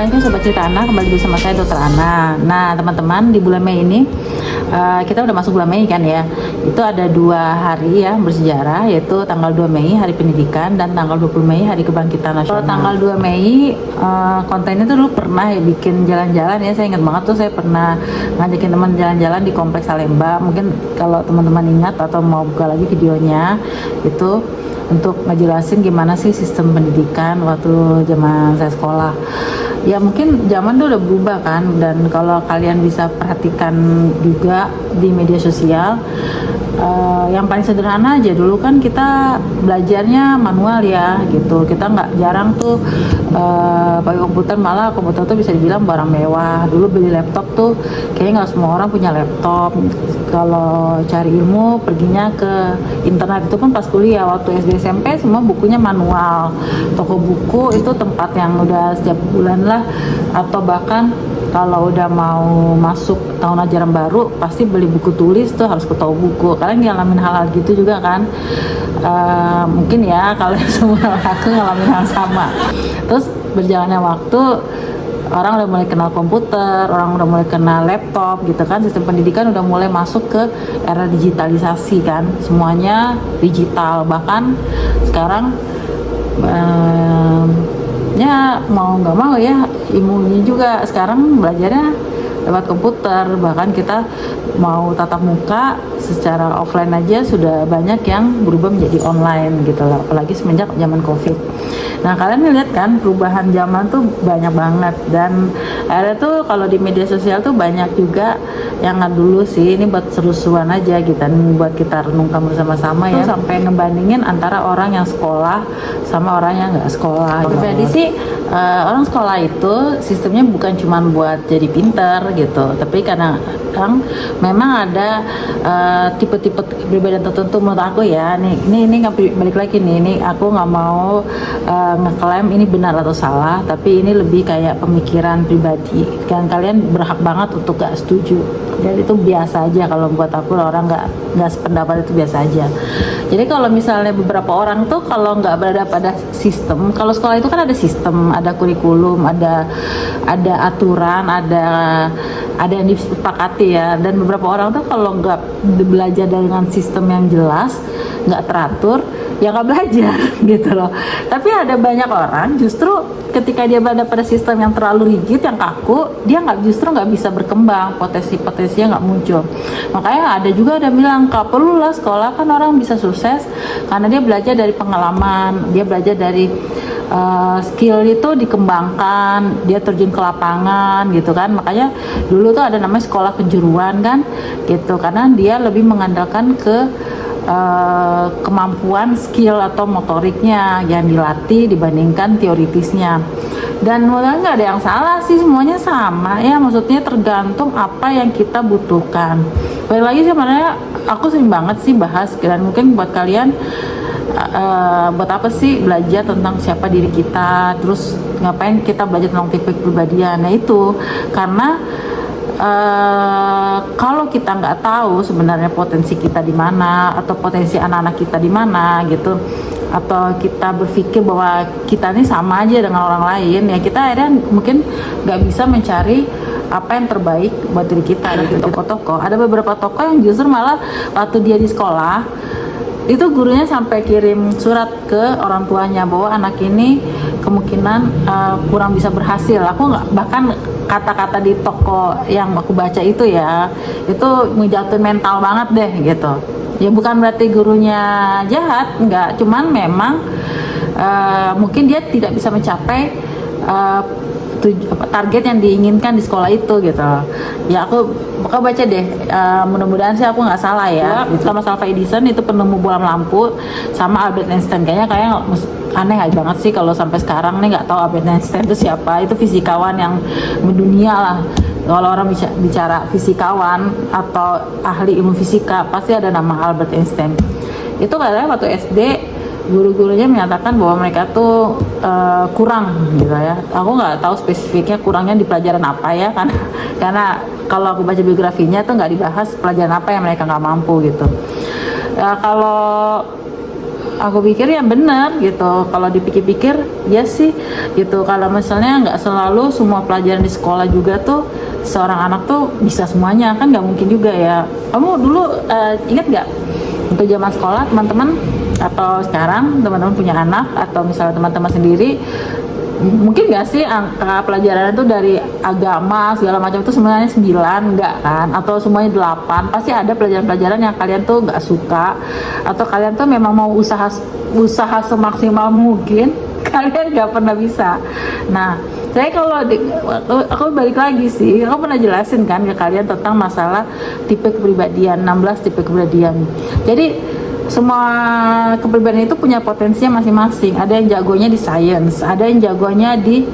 Assalamualaikum Sobat Cerita Anak, kembali bersama saya Dr. Ana. Nah teman-teman, di bulan Mei ini kita udah masuk bulan Mei kan ya. Itu ada 2 hari ya bersejarah, yaitu tanggal 2 Mei Hari Pendidikan dan tanggal 20 Mei Hari Kebangkitan Nasional. Kalau tanggal 2 Mei kontennya tuh dulu pernah ya bikin jalan-jalan ya. Saya ingat banget tuh, saya pernah ngajakin teman jalan-jalan di Kompleks Salemba. Mungkin kalau teman-teman ingat atau mau buka lagi videonya, itu untuk ngejelasin gimana sih sistem pendidikan waktu zaman saya sekolah. Ya mungkin zaman tuh udah berubah kan, dan kalau kalian bisa perhatikan juga di media sosial, yang paling sederhana aja, dulu kan kita belajarnya manual ya gitu. Kita nggak jarang tuh pakai komputer, malah komputer tuh bisa dibilang barang mewah. Dulu beli laptop tuh kayaknya nggak semua orang punya laptop. Kalau cari ilmu perginya ke internet, itu pun pas kuliah. Waktu SD SMP semua bukunya manual. Toko buku itu tempat yang udah setiap bulan lah, atau bahkan kalau udah mau masuk tahun ajaran baru pasti beli buku tulis tuh, harus ke toko buku. Kalian ngalamin hal-hal gitu juga kan? Mungkin ya kalian semua aku ngalamin hal sama. Terus berjalannya waktu, orang udah mulai kenal komputer, orang udah mulai kenal laptop gitu kan. Sistem pendidikan udah mulai masuk ke era digitalisasi kan, semuanya digital. Bahkan sekarang ya mau nggak mau ya, ilmunya juga sekarang belajarnya lewat komputer. Bahkan kita mau tatap muka secara offline aja sudah banyak yang berubah menjadi online gitu lah, apalagi semenjak zaman COVID. Nah kalian lihat kan perubahan zaman tuh banyak banget, dan ada tuh kalau di media sosial tuh banyak juga yang nggak dulu sih, ini buat seru-seruan aja gitu, dan buat kita renungkan bersama-sama ya, sampai ngebandingin antara orang yang sekolah sama orang yang nggak sekolah. Pribadi sih orang sekolah itu sistemnya bukan cuma buat jadi pinter gitu, tapi karena memang ada tipe-tipe perbedaan tertentu menurut aku ya. Ini nggak balik lagi nih, ini aku nggak mau ngeklaim ini benar atau salah, tapi ini lebih kayak pemikiran pribadi, dan kalian berhak banget untuk gak setuju. Jadi itu biasa aja kalau buat aku, orang nggak sependapat itu biasa aja. Jadi kalau misalnya beberapa orang tuh kalau nggak berada pada sistem, kalau sekolah itu kan ada sistem, ada kurikulum, ada aturan, ada yang disepakati ya. Dan beberapa orang tuh kalau nggak belajar dengan sistem yang jelas, nggak teratur, ya nggak belajar gitu loh. Tapi ada banyak orang justru ketika dia berada pada sistem yang terlalu rigid, yang kaku, dia justru nggak bisa berkembang, potensinya nggak muncul. Makanya ada juga ada bilang, nggak perlu lah sekolah, kan orang bisa sukses karena dia belajar dari pengalaman, dia belajar dari skill itu dikembangkan, dia terjun ke lapangan gitu kan. Makanya dulu tuh ada namanya sekolah kejuruan kan gitu, karena dia lebih mengandalkan ke kemampuan skill atau motoriknya yang dilatih dibandingkan teoritisnya. Dan menurut nggak ada yang salah sih, semuanya sama ya, maksudnya tergantung apa yang kita butuhkan. Balik lagi sebenarnya aku sering banget sih bahas, dan mungkin buat kalian buat apa sih belajar tentang siapa diri kita, terus ngapain kita belajar tentang tipe kepribadian. Nah itu karena kalau kita nggak tahu sebenarnya potensi kita di mana, atau potensi anak-anak kita di mana gitu, atau kita berpikir bahwa kita ini sama aja dengan orang lain, ya kita akhirnya mungkin nggak bisa mencari apa yang terbaik buat diri kita gitu. Tokoh-tokoh, ada beberapa tokoh yang justru malah waktu dia di sekolah itu gurunya sampai kirim surat ke orang tuanya bahwa anak ini kemungkinan kurang bisa berhasil. Aku nggak, bahkan kata-kata di toko yang aku baca itu ya, itu ngejatuhin mental banget deh gitu. Ya bukan berarti gurunya jahat, nggak, cuman memang mungkin dia tidak bisa mencapai target yang diinginkan di sekolah itu gitu. Ya aku bakal baca deh, mudah-mudahan sih aku nggak salah ya. Thomas Alva Edison itu penemu bohlam lampu, sama Albert Einstein. Kayaknya aneh aja banget sih kalau sampai sekarang nih nggak tahu Albert Einstein itu siapa. Itu fisikawan yang mendunia lah. Kalau orang bicara fisikawan atau ahli ilmu fisika, pasti ada nama Albert Einstein. Itu katanya waktu SD guru-gurunya menyatakan bahwa mereka tuh kurang gitu ya. Aku nggak tahu spesifiknya kurangnya di pelajaran apa ya, karena kalau aku baca biografinya tuh nggak dibahas pelajaran apa yang mereka nggak mampu gitu. Kalau aku pikir ya benar gitu. Kalau dipikir-pikir ya sih gitu. Kalau misalnya nggak selalu semua pelajaran di sekolah juga tuh seorang anak tuh bisa semuanya, kan nggak mungkin juga ya. Kamu dulu ingat nggak untuk zaman sekolah teman-teman, atau sekarang teman-teman punya anak atau misalnya teman-teman sendiri, mungkin nggak sih angka pelajaran itu dari agama segala macam itu sebenarnya 9, enggak kan? Atau semuanya 8? Pasti ada pelajaran-pelajaran yang kalian tuh nggak suka, atau kalian tuh memang mau usaha semaksimal mungkin kalian nggak pernah bisa. Nah, saya kalau aku balik lagi sih, aku pernah jelasin kan ke kalian tentang masalah tipe kepribadian, 16 tipe kepribadian. Jadi semua kepribadian itu punya potensinya masing-masing. Ada yang jagonya di science, ada yang jagonya di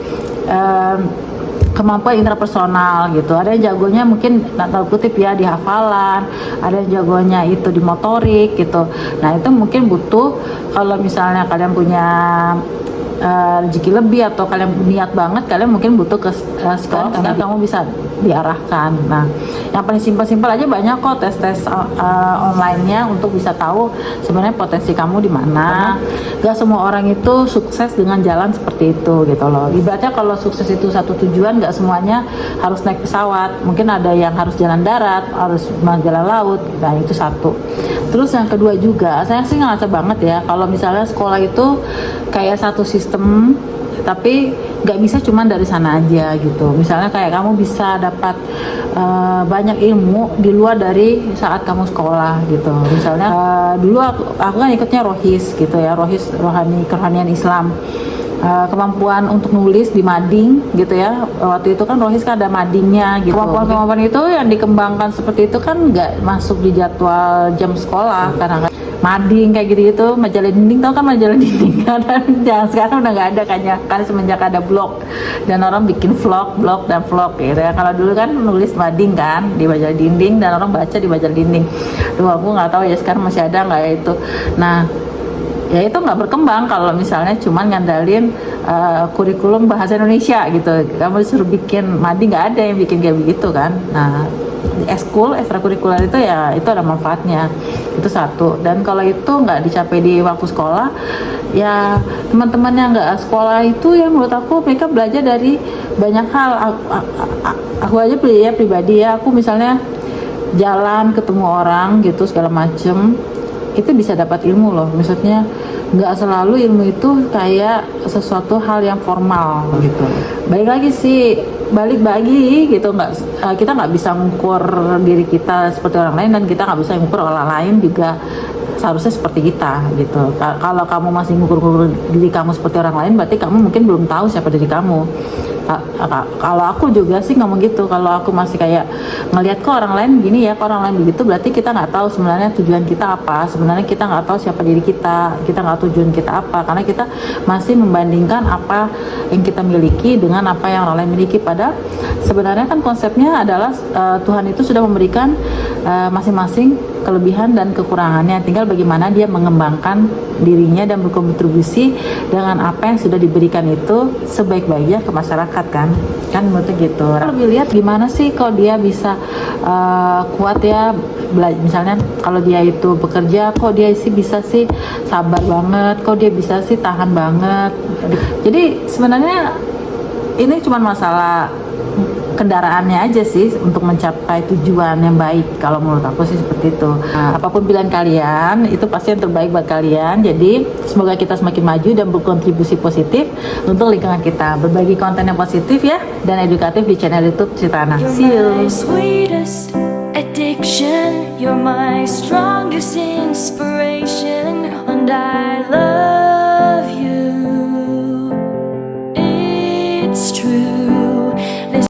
kemampuan intrapersonal gitu, ada yang jagonya mungkin tanda kutip ya di hafalan, ada yang jagonya itu di motorik gitu. Nah itu mungkin butuh, kalau misalnya kalian punya rezeki lebih atau kalian niat banget, kalian mungkin butuh ke sekolah karena kamu bisa diarahkan. Nah, yang paling simpel-simpel aja banyak kok tes-tes online-nya untuk bisa tahu sebenarnya potensi kamu di mana. Gak semua orang itu sukses dengan jalan seperti itu gitu loh. Ibaratnya kalau sukses itu satu tujuan, gak semuanya harus naik pesawat. Mungkin ada yang harus jalan darat, harus jalan laut. Nah, itu satu. Terus yang kedua juga, saya sih ngerasa banget ya kalau misalnya sekolah itu kayak satu sistem, tapi nggak bisa cuman dari sana aja gitu. Misalnya kayak kamu bisa dapat banyak ilmu di luar dari saat kamu sekolah gitu. Misalnya dulu aku kan ikutnya Rohis gitu ya, Rohis kerohanian Islam. Kemampuan untuk nulis di mading gitu ya, waktu itu kan Rohis kan ada madingnya gitu. Kemampuan itu yang dikembangkan seperti itu kan nggak masuk di jadwal jam sekolah, karena kan mading kayak gitu-gitu, majalah dinding, tau kan majalah dinding kan? Jangan sekarang udah nggak ada kayaknya, kan semenjak ada blog dan orang bikin blog dan vlog gitu ya. Kalau dulu kan nulis mading kan di majalah dinding dan orang baca di majalah dinding. Tuh aku nggak tahu ya sekarang masih ada nggak ya itu. Nah ya itu nggak berkembang kalau misalnya cuman ngandalin kurikulum bahasa Indonesia gitu. Kamu disuruh bikin mading, nggak ada yang bikin kayak begitu kan. Nah eskul ekstrakurikuler itu ya itu ada manfaatnya, itu satu. Dan kalau itu nggak dicapai di waktu sekolah, ya teman-teman yang nggak sekolah itu ya menurut aku mereka belajar dari banyak hal. Aku aja pribadi ya, aku misalnya jalan ketemu orang gitu segala macem, itu bisa dapat ilmu loh. Maksudnya nggak selalu ilmu itu kayak sesuatu hal yang formal gitu. Balik lagi gitu, kita nggak bisa mengukur diri kita seperti orang lain, dan kita nggak bisa mengukur orang lain juga seharusnya seperti kita gitu. Kalau kamu masih mengukur diri kamu seperti orang lain, berarti kamu mungkin belum tahu siapa diri kamu. Kalau aku juga sih ngomong gitu, kalau aku masih kayak ngelihat kok orang lain gini ya, kok orang lain begitu, berarti kita nggak tahu sebenarnya tujuan kita apa, sebenarnya kita nggak tahu siapa diri kita nggak tahu tujuan kita apa, karena kita masih membandingkan apa yang kita miliki dengan apa yang orang lain miliki. Pada sebenarnya kan konsepnya adalah Tuhan itu sudah memberikan masing-masing kelebihan dan kekurangannya, tinggal bagaimana dia mengembangkan dirinya dan berkontribusi dengan apa yang sudah diberikan itu sebaik-baiknya ke masyarakat kan menurutnya gitu. Lebih lihat gimana sih kalau dia bisa kuat ya, misalnya kalau dia itu bekerja, kok dia sih bisa sih sabar banget, kok dia bisa sih tahan banget. Jadi sebenarnya ini cuma masalah kendaraannya aja sih untuk mencapai tujuan yang baik. Kalau menurut aku sih seperti itu. Apapun pilihan kalian, itu pasti yang terbaik buat kalian. Jadi semoga kita semakin maju dan berkontribusi positif untuk lingkungan kita. Berbagi konten yang positif ya dan edukatif di channel YouTube Citana. See you. Addiction, you're my strongest inspiration, and I love